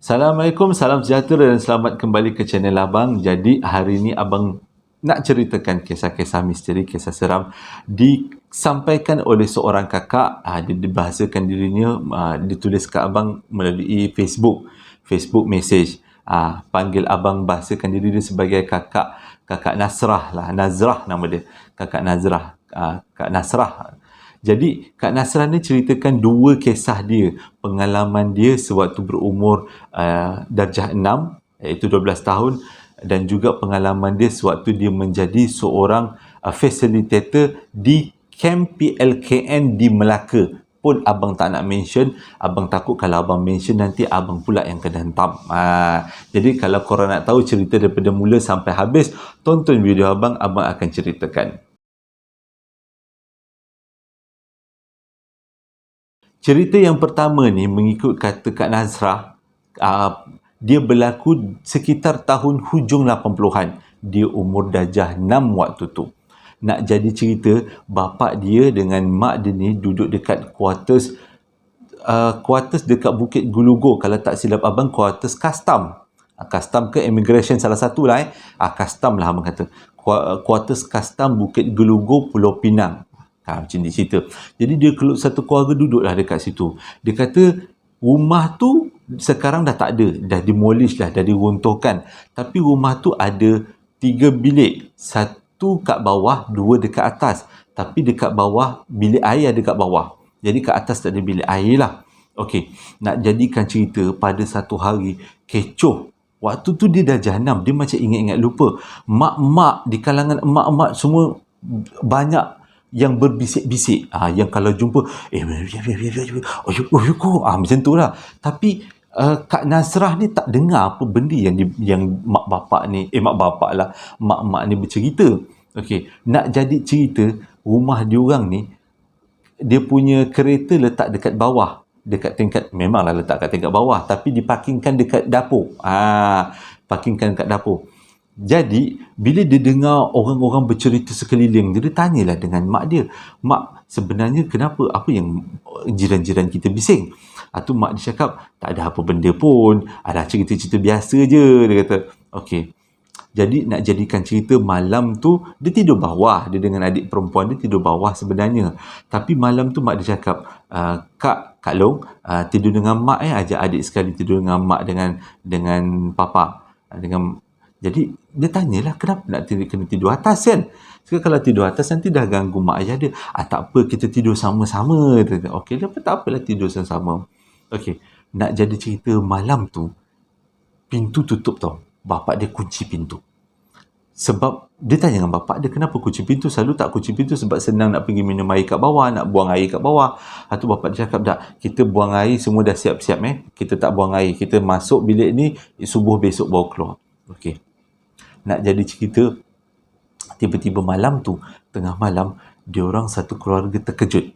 Assalamualaikum, salam sejahtera dan selamat kembali ke channel Abang. Jadi hari ini Abang nak ceritakan kisah-kisah misteri, kisah seram disampaikan oleh seorang kakak. Dia dibahasakan dirinya, ditulis ke Abang melalui Facebook message. Panggil Abang, bahasakan diri dia sebagai kakak Nasrah lah, Nazrah nama dia, kakak Nazrah, Kak Nasrah. Jadi Kak Nasrah ni ceritakan dua kisah dia, pengalaman dia sewaktu berumur darjah 6 iaitu 12 tahun, dan juga pengalaman dia sewaktu dia menjadi seorang facilitator di Camp PLKN di Melaka. Pun abang tak nak mention, abang takut kalau abang mention nanti abang pula yang kena hentam. Jadi kalau korang nak tahu cerita daripada mula sampai habis, tonton video abang akan ceritakan. Cerita yang pertama ni mengikut kata Kak Nazrah, dia berlaku sekitar tahun hujung 80-an. Dia umur darjah 6 waktu tu. Nak jadi cerita, bapa dia dengan mak dia ni duduk dekat quarters dekat Bukit Gulugo. Kalau tak silap abang, quarters custom. Custom ke immigration, salah satu lah custom lah abang kata. Quarters custom Bukit Gulugo, Pulau Pinang. Macam ni cerita. Jadi dia satu keluarga duduklah dekat situ. Dia kata rumah tu sekarang dah tak ada, dah demolish dah, dah diruntuhkan. Tapi rumah tu ada 3 bilik. Satu kat bawah, 2 dekat atas. Tapi dekat bawah, bilik air ada kat bawah. Jadi kat atas tak ada bilik air lah. Okey, nak jadikan cerita, pada satu hari, kecoh. Waktu tu dia dah jahanam, dia macam ingat-ingat lupa. Mak-mak, di kalangan mak-mak semua banyak yang berbisik-bisik, yang kalau jumpa macam tu lah. Tapi Kak Nazrah ni tak dengar apa benda yang mak bapak ni bercerita. Okey, nak jadi cerita, rumah diorang ni, dia punya kereta letak dekat bawah, dekat tingkat, memanglah letak kat tingkat bawah, tapi diparkingkan dekat dapur. Parkingkan dekat dapur. Jadi, bila dia dengar orang-orang bercerita sekeliling, dia tanyalah dengan mak dia. Mak, sebenarnya kenapa? Apa yang jiran-jiran kita bising? Tu mak dia cakap, tak ada apa benda pun. Ada cerita-cerita biasa je, dia kata. Okey. Jadi, nak jadikan cerita, malam tu, dia tidur bawah. Dia dengan adik perempuan dia tidur bawah sebenarnya. Tapi malam tu mak dia cakap, Kak Long, tidur dengan mak ajak adik sekali tidur dengan mak dengan papa. Jadi dia tanyalah, kenapa nak kena tidur atas kan? Sebab kalau tidur atas nanti dah ganggu mak ayah dia. Tak apa, kita tidur sama-sama. Okey, tak apalah tidur sama-sama. Okey, nak jadi cerita, malam tu pintu tutup tau. Bapak dia kunci pintu. Sebab dia tanya dengan bapak dia, kenapa kunci pintu? Selalu tak kunci pintu sebab senang nak pergi minum air kat bawah, nak buang air kat bawah. Tu bapak dia cakap, tak, kita buang air semua dah siap-siap kita tak buang air, kita masuk bilik ni, subuh besok baru keluar. Okey. Nak jadi cerita, tiba-tiba malam tu, tengah malam, diorang satu keluarga terkejut.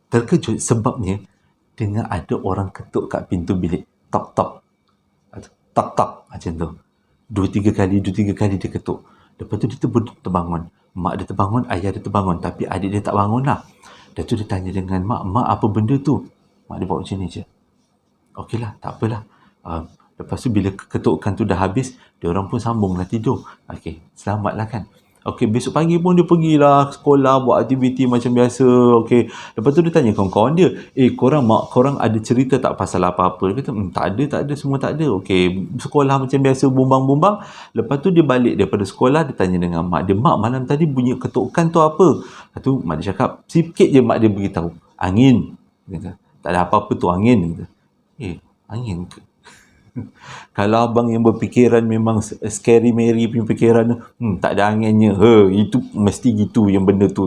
Terkejut sebabnya dengar ada orang ketuk kat pintu bilik. Tok-tok. Tok-tok macam tu. 2-3 kali dia ketuk. Lepas tu dia terbangun. Mak dia terbangun, ayah dia terbangun. Tapi adik dia tak bangun lah. Dan tu dia tanya dengan mak, apa benda tu? Mak dia buat macam ni je. Okeylah, tak apalah. Lepas tu bila ketukan tu dah habis, dia orang pun sambunglah tidur. Okey, selamatlah kan. Okey, besok pagi pun dia pergilah sekolah, buat aktiviti macam biasa. Okey, lepas tu dia tanya kawan-kawan dia, korang ada cerita tak pasal apa-apa? Dia kata, tak ada, semua tak ada. Okey, sekolah macam biasa, bumbang-bumbang. Lepas tu dia balik daripada sekolah, dia tanya dengan mak dia, mak, malam tadi bunyi ketukan tu apa? Lepas tu mak dia cakap, sikit je mak dia beritahu, angin. Dia kata, tak ada apa-apa tu, angin. Dia kata, angin ke? Kalau abang yang berfikiran memang scary Mary punya fikiran tu, tak ada anginnya, itu mesti gitu yang benda tu.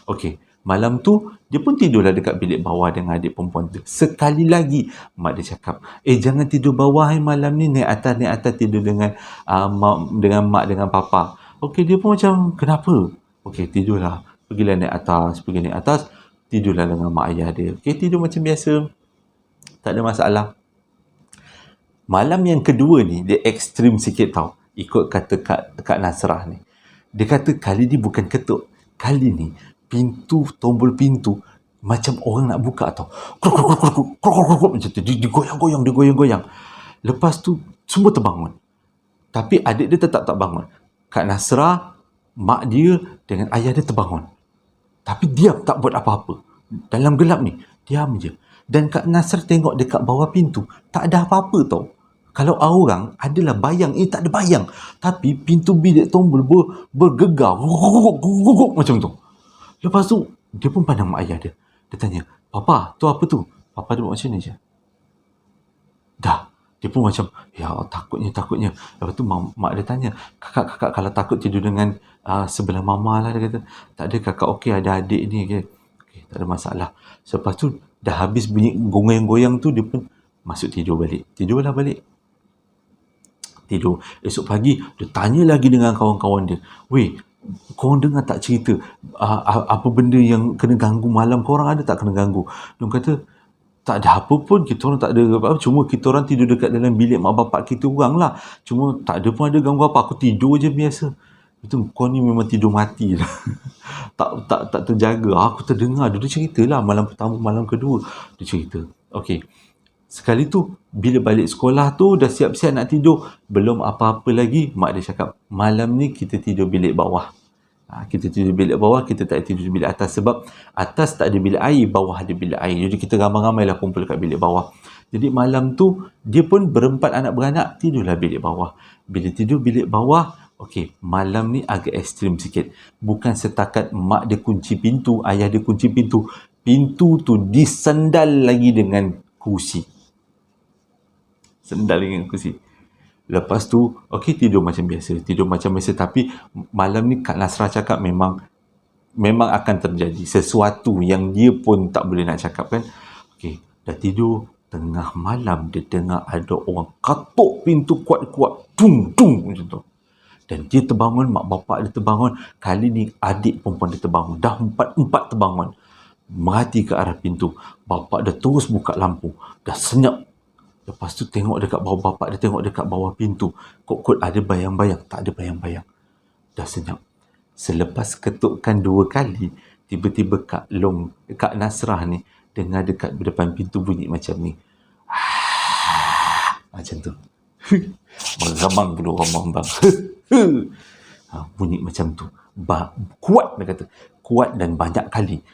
Okey, malam tu dia pun tidurlah dekat bilik bawah dengan adik perempuan tu. Sekali lagi mak dia cakap, jangan tidur bawah malam ni, naik atas tidur dengan mak dengan papa. Okey, dia pun macam, kenapa? Okey, tidurlah, pergi naik atas, tidurlah dengan mak ayah dia. Okey, tidur macam biasa, tak ada masalah. Malam yang kedua ni, dia ekstrim sikit tau. Ikut kata Kak Nasrah ni. Dia kata kali ni bukan ketuk. Kali ni, tombol pintu, macam orang nak buka tau. Macam tu, digoyang-goyang. Lepas tu semua terbangun. Tapi adik dia tetap tak bangun. Kak Nasrah, mak dia dengan ayah dia terbangun. Tapi diam, tak buat apa-apa. Dalam gelap ni, diam je. Dan Kak Nasrah tengok dekat bawah pintu, tak ada apa-apa tau. Kalau orang adalah bayang, tak ada bayang. Tapi pintu bilik tombol bergegar. Guguk macam tu. Lepas tu, dia pun pandang mak ayah dia. Dia tanya, Papa, tu apa tu? Papa dia buat macam ni je. Dah. Dia pun macam, ya takutnya. Lepas tu mak dia tanya, kakak kalau takut tidur dengan sebelah mama lah. Dia kata, tak ada kakak, okey ada adik ni. Okay, tak ada masalah. Lepas tu, dah habis bunyi goyang-goyang tu, dia pun masuk tidur balik. Tidurlah balik. Tidur. Esok pagi, dia tanya lagi dengan kawan-kawan dia. Weh, korang dengar tak cerita apa benda yang kena ganggu malam? Korang ada tak kena ganggu? Dia kata, tak ada apa pun, kita orang tak ada apa-apa, cuma kita orang tidur dekat dalam bilik mak bapak kita orang lah. Cuma tak ada pun ada ganggu apa, aku tidur je biasa. Itu kau ni memang tidur mati lah. tak terjaga. Aku terdengar dia cerita lah malam pertama, malam kedua dia cerita. Okey. Sekali tu, bila balik sekolah tu, dah siap-siap nak tidur. Belum apa-apa lagi, mak dia cakap, malam ni kita tidur bilik bawah. Kita tidur bilik bawah, kita tak tidur bilik atas. Sebab atas tak ada bilik air, bawah ada bilik air. Jadi kita ramai-ramai lah kumpul kat bilik bawah. Jadi malam tu, dia pun berempat anak beranak, tidurlah bilik bawah. Bila tidur bilik bawah, okey, malam ni agak ekstrim sikit. Bukan setakat mak dia kunci pintu, ayah dia kunci pintu. Pintu tu disendal lagi dengan kursi. Sendal dengan kursi. Lepas tu, okey, tidur macam biasa. Tapi malam ni Kak Nasrah cakap memang akan terjadi. Sesuatu yang dia pun tak boleh nak cakap kan. Okey, dah tidur. Tengah malam dia dengar ada orang katuk pintu kuat-kuat. Tung macam tu. Dan dia terbangun, mak bapak dia terbangun. Kali ni adik perempuan dia terbangun. Dah empat terbangun. Merhati ke arah pintu. Bapak dia terus buka lampu. Dah senyap. Lepas tu tengok dekat bawah, bapak dia tengok dekat bawah pintu. Kok ada bayang-bayang? Tak ada bayang-bayang. Dah senyap. Selepas ketukkan 2 kali, tiba-tiba Kak Nasrah ni dengar dekat depan pintu bunyi macam ni. Macam tu. Menggamang dulu orang bang. Bunyi macam tu. Kuat dia kata. Kuat dan banyak kali.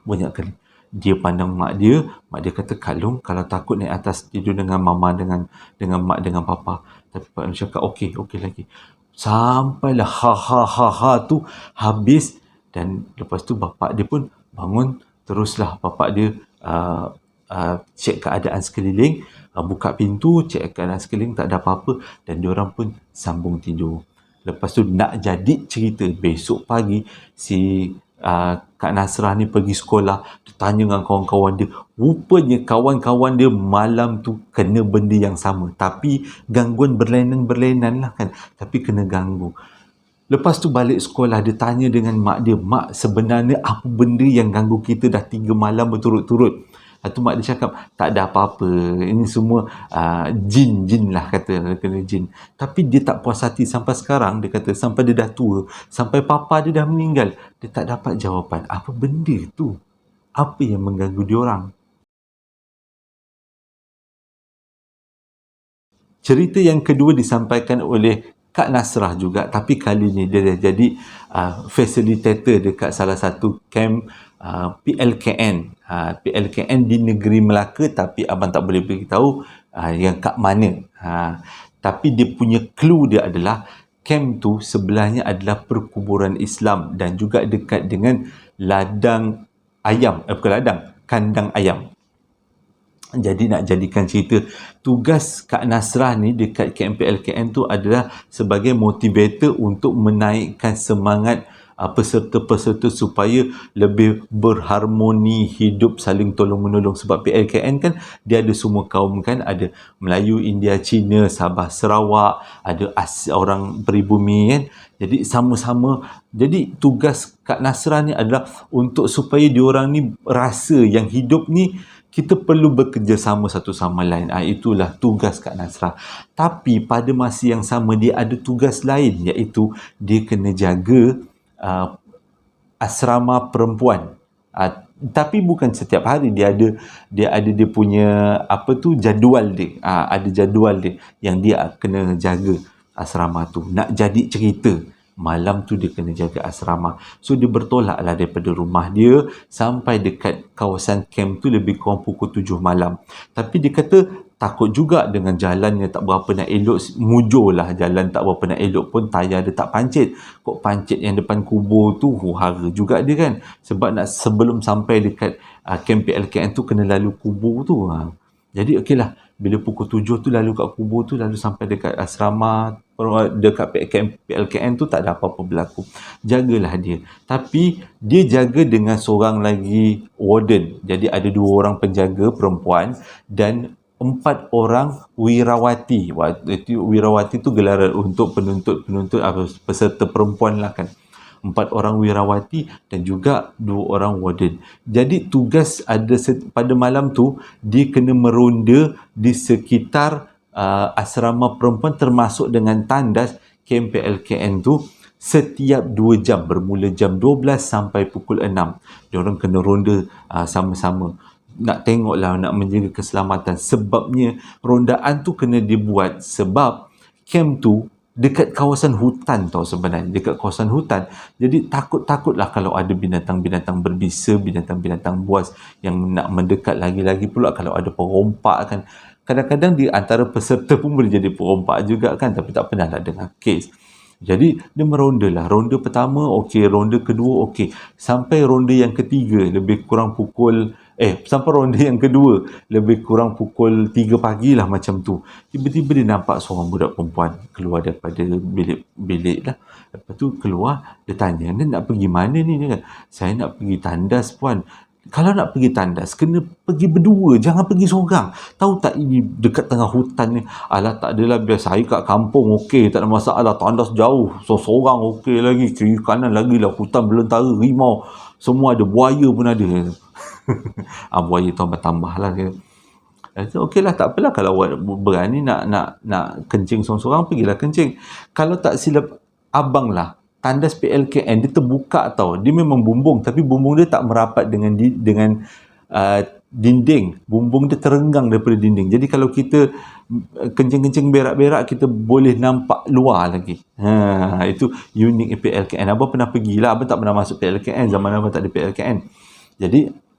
Banyak kali. Dia pandang mak dia kata, Kak Long, kalau takut naik atas tidur dengan mama, dengan mak, dengan papa. Tapi Pak Long cakap, okey lagi. Sampailah ha tu habis. Dan lepas tu bapak dia pun bangun. Teruslah bapak dia cek keadaan sekeliling, buka pintu, cek keadaan sekeliling, tak ada apa-apa. Dan diorang pun sambung tidur. Lepas tu nak jadi cerita, besok pagi si Kak Nasrah ni pergi sekolah, dia tanya dengan kawan-kawan dia. Rupanya kawan-kawan dia malam tu kena benda yang sama. Tapi gangguan berlainan lah kan. Tapi kena ganggu. Lepas tu balik sekolah, dia tanya dengan mak dia, Mak, sebenarnya apa benda yang ganggu kita dah 3 malam berturut-turut? Lepas tu mak dia cakap, tak ada apa-apa. Ini semua jin lah, kata kena jin. Tapi dia tak puas hati sampai sekarang. Dia kata sampai dia dah tua, sampai papa dia dah meninggal, dia tak dapat jawapan. Apa benda tu? Apa yang mengganggu diorang? Cerita yang kedua disampaikan oleh Kak Nasrah juga, tapi kali ni dia dah jadi facilitator dekat salah satu camp PLKN. PLKN di negeri Melaka, tapi abang tak boleh beritahu yang kat mana. Tapi dia punya clue dia adalah camp tu sebelahnya adalah perkuburan Islam dan juga dekat dengan ladang ayam, bukan ladang, kandang ayam. Jadi nak jadikan cerita, tugas Kak Nasrah ni dekat KMPLKN tu adalah sebagai motivator untuk menaikkan semangat peserta-peserta supaya lebih berharmoni, hidup saling tolong-menolong. Sebab PLKN kan dia ada semua kaum kan, ada Melayu, India, Cina, Sabah, Sarawak, ada orang peribumi kan. Jadi sama-sama. Jadi tugas Kak Nasrah ni adalah untuk supaya diorang ni rasa yang hidup ni kita perlu bekerjasama satu sama lain. Itulah tugas Kak Nasrah. Tapi pada masa yang sama dia ada tugas lain, iaitu dia kena jaga asrama perempuan. tapi bukan setiap hari, dia punya apa tu, jadual dia. Ada jadual dia yang dia kena jaga asrama tu. Nak jadi cerita, malam tu dia kena jaga asrama. So dia bertolak lah daripada rumah dia sampai dekat kawasan camp tu lebih kurang pukul 7 malam. Tapi dia kata takut juga dengan jalan yang tak berapa nak elok, mujur lah jalan tak berapa nak elok pun tayar dia tak pancit. Kok pancit yang depan kubur tu, hara juga dia kan. Sebab nak sebelum sampai dekat camp PLKN tu kena lalu kubur tu. Jadi okey lah, bila pukul 7 tu lalu kat kubur tu, lalu sampai dekat asrama, dekat PLKN tu tak ada apa-apa berlaku. Jagalah dia. Tapi dia jaga dengan seorang lagi warden. Jadi ada 2 orang penjaga perempuan dan 4 orang wirawati. Wirawati tu gelaran untuk penuntut peserta perempuan lah kan. 4 orang wirawati dan juga 2 orang warden. Jadi tugas ada pada malam tu, dia kena meronda di sekitar asrama perempuan termasuk dengan tandas camp PLKN tu setiap 2 jam, bermula jam 12 sampai pukul 6. Diorang kena ronda sama-sama. Nak tengoklah, nak menjaga keselamatan. Sebabnya rondaan tu kena dibuat sebab camp tu dekat kawasan hutan tau sebenarnya, dekat kawasan hutan. Jadi takutlah kalau ada binatang-binatang berbisa, binatang-binatang buas yang nak mendekat. Lagi-lagi pula kalau ada perompak kan. Kadang-kadang di antara peserta pun boleh jadi perompak juga kan, tapi tak pernah lah dengar kes. Jadi dia meronda lah. Ronda pertama okey, ronda kedua okey. Sampai ronda yang ketiga lebih kurang pukul sampai ronda yang kedua lebih kurang pukul 3 pagi lah macam tu. Tiba-tiba dia nampak seorang budak perempuan keluar daripada bilik lah. Lepas tu keluar, dia tanya, "Anda nak pergi mana ni?" Dia kata, "Saya nak pergi tandas, puan." Kalau nak pergi tandas, kena pergi berdua, jangan pergi seorang. Tahu tak ini dekat tengah hutan ni? Alah, tak adalah, biasa saya kat kampung, okey, tak ada masalah. Tandas jauh, seorang okey lagi, kiri kanan lagi lah, hutan belantara, rimau, semua ada, buaya pun ada. Buaya tambah-tambah lah. Okey lah, tak apalah, kalau awak berani nak kencing seorang-seorang, pergilah kencing. Kalau tak silap abang lah, tandas PLKN dia terbuka tau. Dia memang bumbung, tapi bumbung dia tak merapat dengan dinding. Bumbung dia terenggang daripada dinding. Jadi kalau kita kencing-kencing berak-berak, kita boleh nampak luar lagi. Itu unik PLKN. Abang pernah pergilah. Abang tak pernah masuk PLKN. Zaman abang tak ada PLKN. Jadi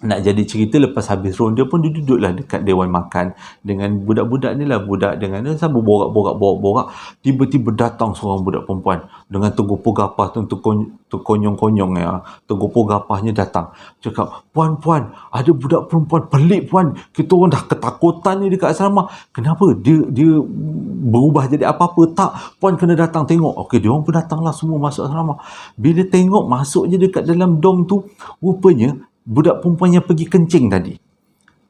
nak jadi cerita, lepas habis ronda pun dia duduklah dekat dewan makan dengan budak-budak ni lah, budak dengan dia sambil borak. Tiba-tiba datang seorang budak perempuan dengan tegupu gapah tu, konyong-konyong ya. Tegupu gapahnya datang, cakap, "Puan, ada budak perempuan pelik, puan. Kita orang dah ketakutan ni dekat asrama. Kenapa? Dia berubah jadi apa-apa? Tak, puan kena datang tengok." Okey, dia orang pun datanglah semua masuk asrama. Bila tengok masuk je dekat dalam dom tu, rupanya budak perempuan yang pergi kencing tadi.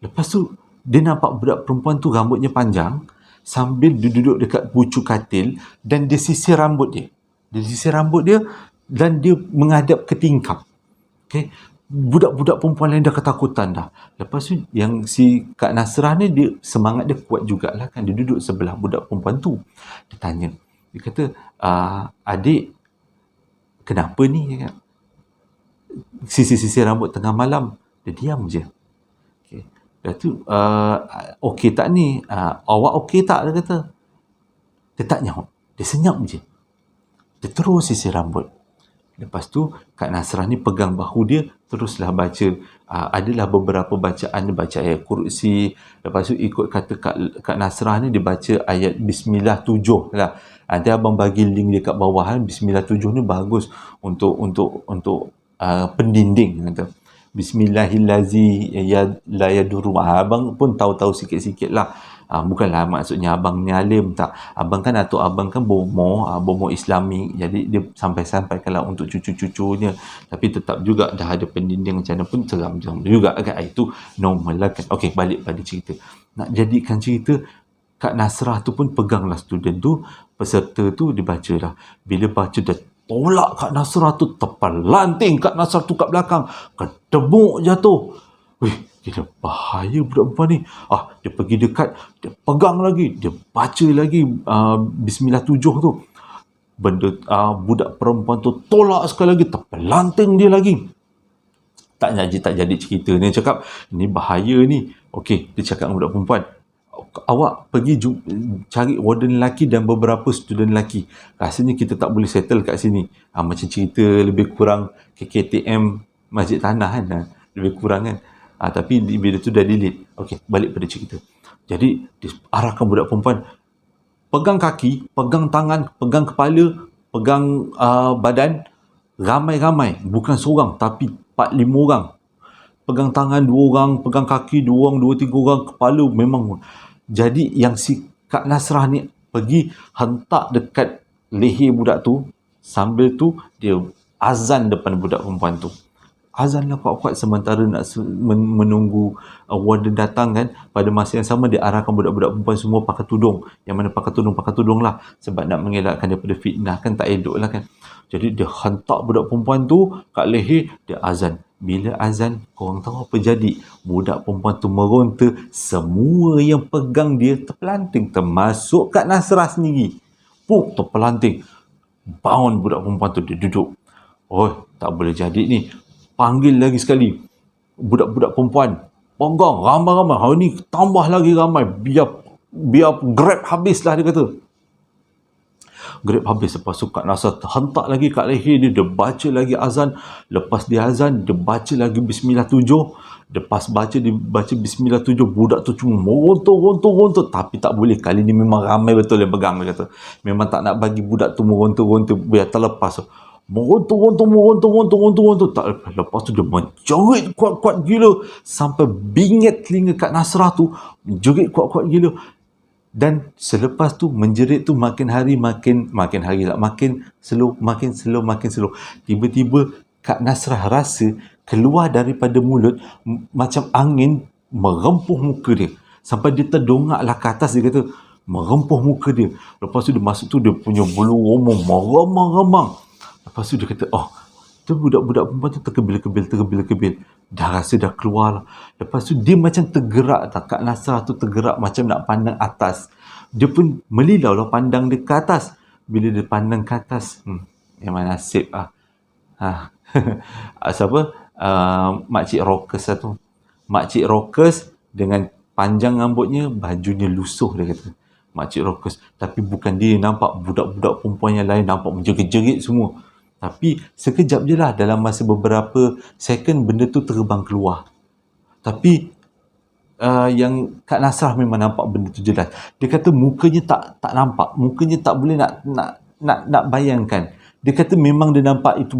Lepas tu dia nampak budak perempuan tu rambutnya panjang, sambil duduk dekat pucuk katil, dan dia sisir rambut dia. Dan dia menghadap ke tingkap. Okay? Budak-budak perempuan lain dah ketakutan dah. Lepas tu yang si Kak Nasrah ni, dia semangat dia kuat jugalah kan. Dia duduk sebelah budak perempuan tu. Dia tanya. Dia kata, "Adik, kenapa ni?" Dia kata, sisir-sisir rambut tengah malam. Dia diam je. Okay. Lepas tu, "Okey tak ni? Awak okey tak?" Dia kata. Dia tak nyaut. Dia senyap je. Dia terus sisir rambut. Lepas tu, Kak Nasrah ni pegang bahu dia, teruslah baca. Adalah beberapa bacaan, dia baca ayat kursi. Lepas tu ikut kata Kak Nasrah ni, dia baca ayat Bismillah 7 lah. Nanti abang bagi link dia kat bawah. Bismillah 7 ni bagus untuk pendinding, kata. Bismillahillazi la yadurru. Abang pun tahu-tahu sikit-sikit lah. Bukanlah maksudnya abang ni alim, tak. Abang kan, atuk abang kan bomo Islami. Jadi dia sampai-sampai kalau untuk cucu-cucunya. Tapi tetap juga dah ada pendinding macam mana pun seram juga kan. Itu normal lah kan. Okey, balik pada cerita. Nak jadikan cerita, Kak Nasrah tu pun peganglah student tu, peserta tu, dibaca lah. Bila baca dah tolak Kak Nasrah tu, terpelanting Kak Nasrah tu kat belakang, kedemuk jatuh. Gila bahaya budak perempuan ni. Dia pergi dekat, dia pegang lagi, dia baca lagi Bismillah 7 tu. Budak perempuan tu tolak sekali lagi, terpelanting dia lagi. tak jadi cerita. Dia cakap, ni bahaya ni. Okey, dia cakap dengan budak perempuan, awak pergi cari warden lelaki dan beberapa student lelaki. Rasanya kita tak boleh settle kat sini. Macam cerita lebih kurang KKTM Masjid Tanah kan. Lebih kurang kan. Tapi bila tu dah delete. Okey, balik pada cerita. Jadi, dia arahkan budak perempuan, pegang kaki, pegang tangan, pegang kepala, pegang badan, ramai-ramai. Bukan seorang, tapi 4-5 orang. Pegang tangan 2 orang, pegang kaki 2 orang, 2-3 orang, kepala memang. Jadi yang si Kak Nasrah ni pergi hentak dekat leher budak tu, sambil tu dia azan depan budak perempuan tu. Azan lah kuat-kuat sementara nak menunggu warden datang kan. Pada masa yang sama dia arahkan budak-budak perempuan semua pakai tudung. Yang mana pakai tudung lah, sebab nak mengelakkan daripada fitnah kan, tak elok lah kan. Jadi dia hentak budak perempuan tu kat leher, dia azan. Bila azan, korang tahu apa jadi? Budak perempuan tu meronta, semua yang pegang dia terpelanting, termasuk Kak Nasrah sendiri. Puk, terpelanting. Bangun budak perempuan tu, dia duduk. Oh, tak boleh jadi ni. Panggil lagi sekali budak-budak perempuan, pegang ramai-ramai. Hari ni tambah lagi ramai, biar grab habis lah, dia kata. Grab habis. Lepas tu Kak Nasrah hentak lagi kat leher dia, dia baca lagi azan. Lepas dia azan, dia baca lagi Bismillah 7. Lepas dia baca Bismillah 7, budak tu cuma meronta. Tapi tak boleh, kali ni memang ramai betul yang pegang, dia kata. Memang tak nak bagi budak tu meronta, biar terlepas. Meronta. Tak lepas. Lepas tu dia menjerit kuat-kuat gila sampai bingit telinga Kak Nasrah tu. Menjerit kuat-kuat gila. Dan selepas tu menjerit tu makin slow. Tiba-tiba Kak Nasrah rasa keluar daripada mulut macam angin merempuh muka dia. Sampai dia terdongaklah ke atas, dia kata merempuh muka dia. Lepas tu dia masuk tu, dia punya bulu roma meremang-remang. Lepas tu dia kata, tu budak-budak perempuan tu terkebil-kebil. Dah rasa dah keluar lah. Lepas tu dia macam tergerak. Kak Nasrah tu tergerak macam nak pandang atas. Dia pun melilau lah pandang dia ke atas. Bila dia pandang ke atas, memang nasib lah. Siapa? Makcik Rockers lah tu. Makcik Rockers dengan panjang rambutnya, bajunya lusuh, dia kata. Makcik Rockers. Tapi bukan dia nampak, budak-budak perempuan yang lain nampak menjerit-jerit semua. Tapi sekejap je lah, dalam masa beberapa second benda tu terbang keluar. Tapi yang Kak Nasrah memang nampak benda tu jelas. Dia kata mukanya tak nampak, mukanya tak boleh nak bayangkan. Dia kata memang dia nampak itu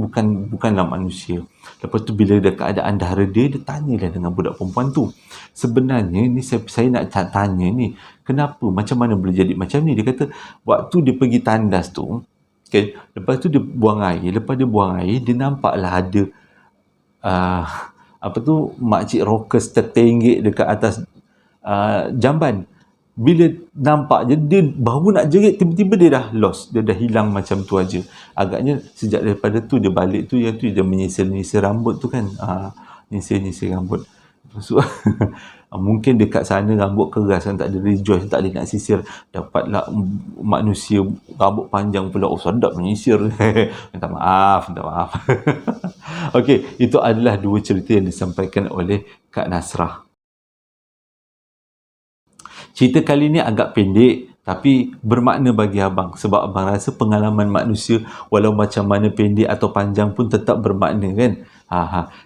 bukanlah manusia. Lepas tu bila dia keadaan dah reda, dia tanyalah dengan budak perempuan tu. Sebenarnya ni saya nak tanya ni, kenapa, macam mana boleh jadi macam ni? Dia kata waktu dia pergi tandas tu, okay, lepas tu dia buang air. Lepas dia buang air, dia nampaklah ada Makcik Rockers tertenggek dekat atas jamban. Bila nampak je, dia baru nak jerit, tiba-tiba dia dah lost, dia dah hilang macam tu aja. Agaknya sejak daripada tu dia balik tu, yang tu dia menyisir rambut tu kan, nyisir rambut. So, mungkin dekat sana rambut keras kan, tak ada rejoice, tak ada nak sisir, dapatlah manusia rambut panjang pula, sedap menyisir. minta maaf. Okey, itu adalah 2 cerita yang disampaikan oleh Kak Nasrah. Cerita kali ni agak pendek tapi bermakna bagi abang, sebab abang rasa pengalaman manusia walau macam mana pendek atau panjang pun tetap bermakna kan.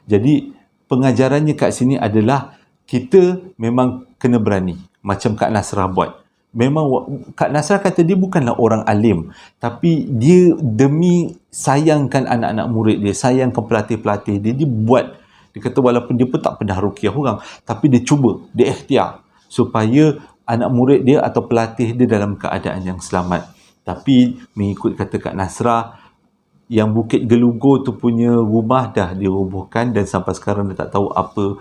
Jadi pengajarannya kat sini adalah kita memang kena berani macam Kak Nasrah buat. Memang Kak Nasrah kata dia bukanlah orang alim, tapi dia demi sayangkan anak-anak murid dia, sayangkan pelatih-pelatih dia, dia buat. Dia kata walaupun dia pun tak pernah ruqyah orang, tapi dia cuba, dia ikhtiar supaya anak murid dia atau pelatih dia dalam keadaan yang selamat. Tapi mengikut kata Kak Nasrah, yang Bukit Gelugur tu punya rumah dah dirobohkan dan sampai sekarang dia tak tahu apa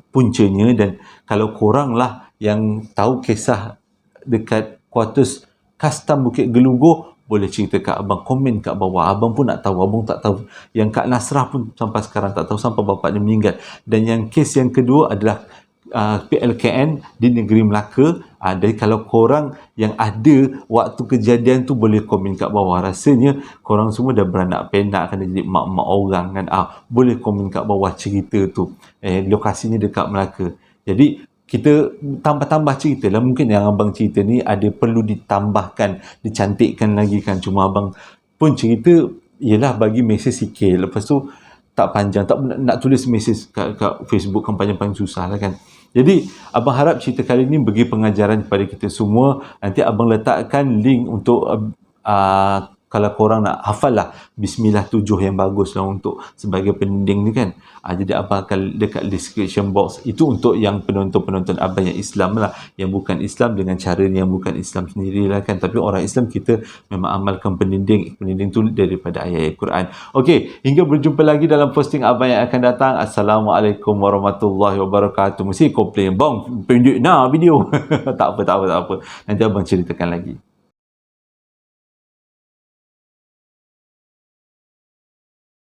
puncanya. Dan kalau korang lah yang tahu kisah dekat quarters custom Bukit Gelugur, boleh cerita kat abang, komen kat bawah. Abang pun nak tahu, abang tak tahu. Yang Kak Nasrah pun sampai sekarang tak tahu, sampai bapak dia meninggal. Dan yang kes yang kedua adalah PLKN di Negeri Melaka. Jadi kalau korang yang ada waktu kejadian tu boleh komen kat bawah. Rasanya korang semua dah beranak penak kena jadi mak-mak orang kan. Boleh komen kat bawah cerita tu. Lokasinya dekat Melaka. Jadi kita tambah-tambah cerita lah. Mungkin yang abang cerita ni ada perlu ditambahkan, dicantikkan lagi kan. Cuma abang pun cerita ialah bagi mesej sikit. Lepas tu tak panjang, tak nak tulis mesej kat Facebook kan panjang-panjang susah lah kan. Jadi abang harap cerita kali ni bagi pengajaran kepada kita semua. Nanti abang letakkan link untuk kalau korang nak hafal lah Bismillah 7 yang bagus lah untuk sebagai pending ni kan. Jadi abang akan dekat description box itu untuk yang penonton-penonton abang yang Islam lah, yang bukan Islam dengan cara yang bukan Islam sendirilah kan. Tapi orang Islam kita memang amalkan pendinding tu daripada ayat Quran. Okey, hingga berjumpa lagi dalam posting abang yang akan datang. Assalamualaikum warahmatullahi wabarakatuh. Mesti komplain bang pendek nah video. tak apa. Nanti abang ceritakan lagi.